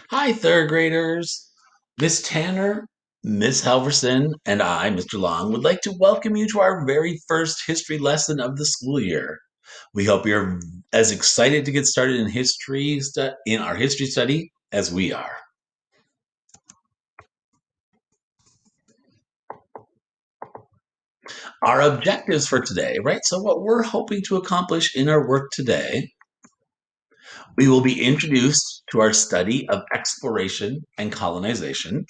Hi, third graders. Miss Tanner, Miss Halverson, and I, Mr. Long, would like to welcome you to our very first history lesson of the school year. We hope you're as excited to get started in our history study as we are. Our objectives for today, right? So, what we're hoping to accomplish in our work today, we will be introduced to our study of exploration and colonization.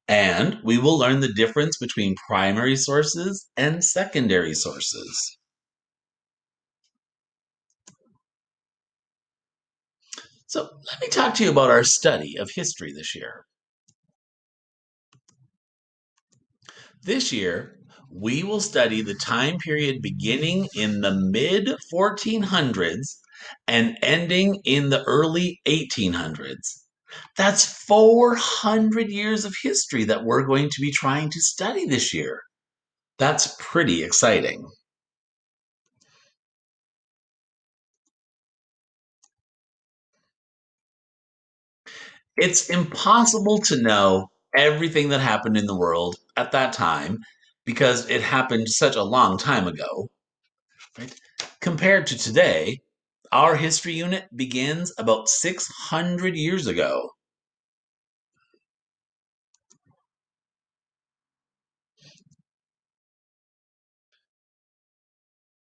And we will learn the difference between primary sources and secondary sources. So, let me talk to you about our study of history this year. This year, we will study the time period beginning in the mid 1400s and ending in the early 1800s. That's 400 years of history that we're going to be trying to study this year. That's pretty exciting. It's impossible to know everything that happened in the world at that time because it happened such a long time ago, right? Compared to today, our history unit begins about 600 years ago.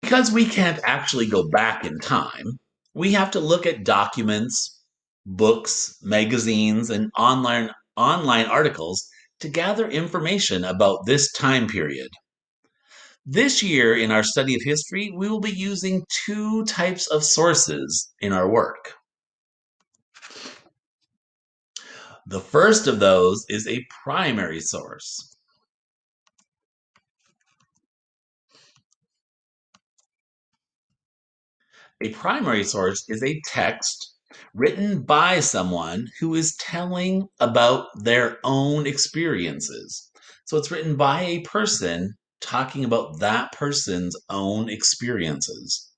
Because we can't actually go back in time, we have to look at documents, books, magazines, and online articles to gather information about this time period. This year, in our study of history, we will be using two types of sources in our work. The first of those is a primary source. A primary source is a text written by someone who is telling about their own experiences. So it's written by a person talking about that person's own experiences.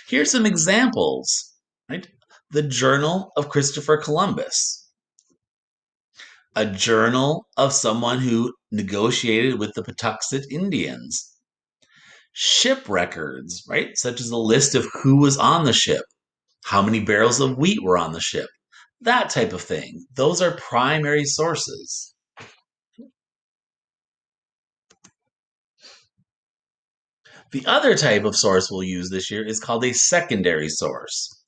Here's some examples, right? The Journal of Christopher Columbus, a journal of someone who negotiated with the Patuxet Indians. Ship records, right? Such as a list of who was on the ship, how many barrels of wheat were on the ship, that type of thing. Those are primary sources. The other type of source we'll use this year is called a secondary source.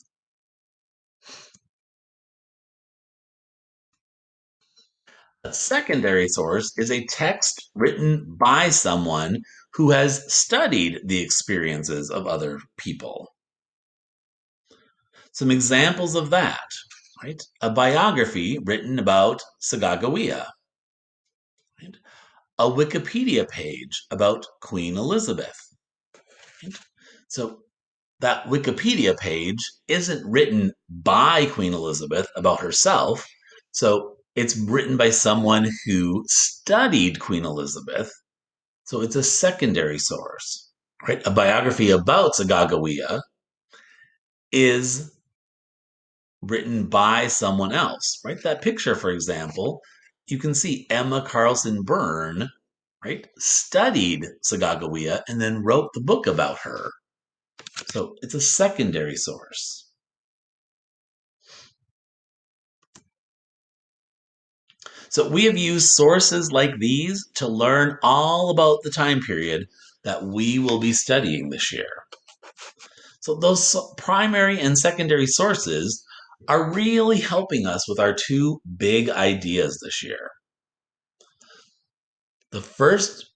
A secondary source is a text written by someone who has studied the experiences of other people. Some examples of that, right? A biography written about Sacagawea, right? A Wikipedia page about Queen Elizabeth. Right? So that Wikipedia page isn't written by Queen Elizabeth about herself. So it's written by someone who studied Queen Elizabeth. So it's a secondary source, right? A biography about Sacagawea is written by someone else, right? That picture, for example, you can see Emma Carlson Byrne, right, studied Sacagawea and then wrote the book about her. So it's a secondary source. So we have used sources like these to learn all about the time period that we will be studying this year. So those primary and secondary sources are really helping us with our two big ideas this year. The first,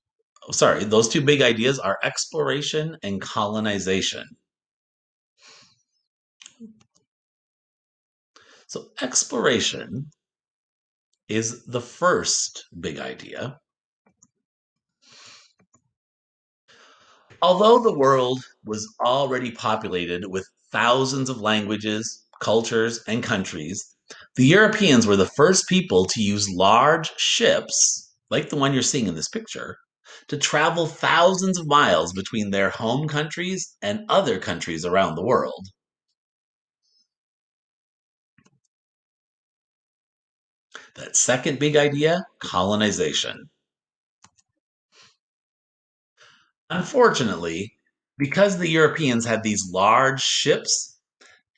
sorry, those two big ideas are exploration and colonization. So exploration is the first big idea. Although the world was already populated with thousands of languages, cultures, and countries, the Europeans were the first people to use large ships, like the one you're seeing in this picture, to travel thousands of miles between their home countries and other countries around the world. That second big idea, colonization. Unfortunately, because the Europeans had these large ships,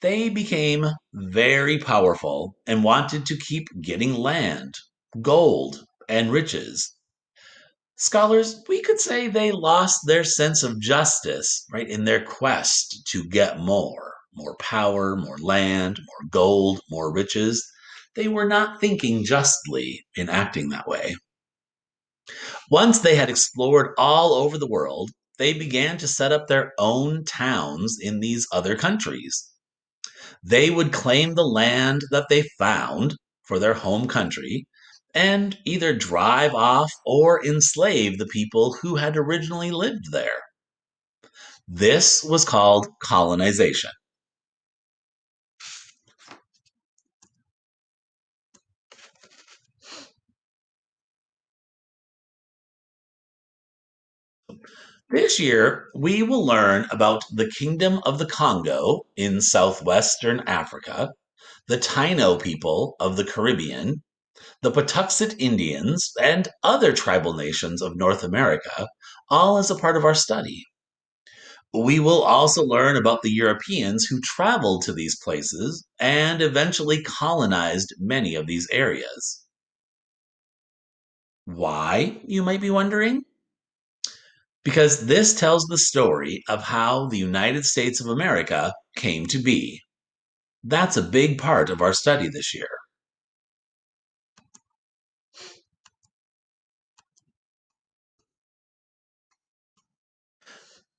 they became very powerful and wanted to keep getting land, gold, and riches. Scholars, we could say they lost their sense of justice, right, in their quest to get more power, more land, more gold, more riches. They were not thinking justly in acting that way. Once they had explored all over the world, they began to set up their own towns in these other countries. They would claim the land that they found for their home country and either drive off or enslave the people who had originally lived there. This was called colonization. This year, we will learn about the Kingdom of the Congo in southwestern Africa, the Taino people of the Caribbean, the Patuxet Indians, and other tribal nations of North America, all as a part of our study. We will also learn about the Europeans who traveled to these places and eventually colonized many of these areas. Why, you might be wondering? Because this tells the story of how the United States of America came to be. That's a big part of our study this year.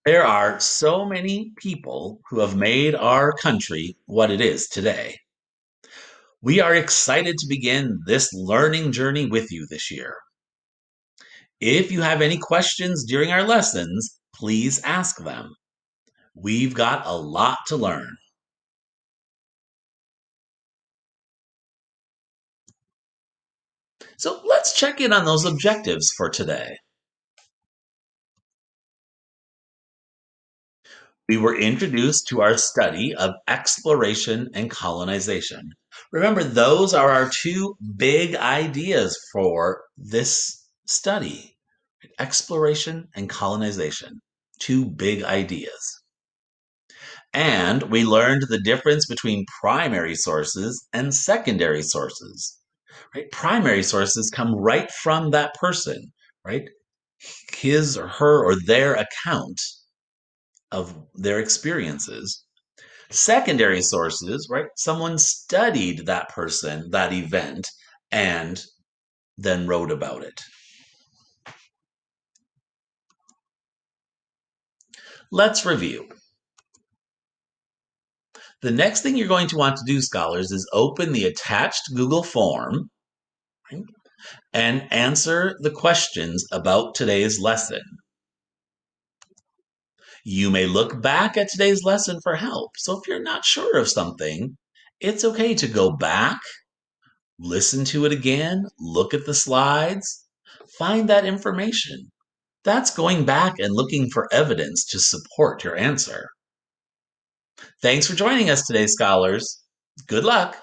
There are so many people who have made our country what it is today. We are excited to begin this learning journey with you this year. If you have any questions during our lessons, please ask them. We've got a lot to learn. So let's check in on those objectives for today. We were introduced to our study of exploration and colonization. Remember, those are our two big ideas for this study: exploration and colonization. Two big ideas. And we learned the difference between primary sources and secondary sources. Right? Primary sources come right from that person, right? His or her or their account of their experiences. Secondary sources, right? Someone studied that person, that event, and then wrote about it. Let's review. The next thing you're going to want to do, scholars, is open the attached Google form, right, and answer the questions about today's lesson. You may look back at today's lesson for help. So if you're not sure of something, it's okay to go back, listen to it again, look at the slides, find that information. That's going back and looking for evidence to support your answer. Thanks for joining us today, scholars. Good luck.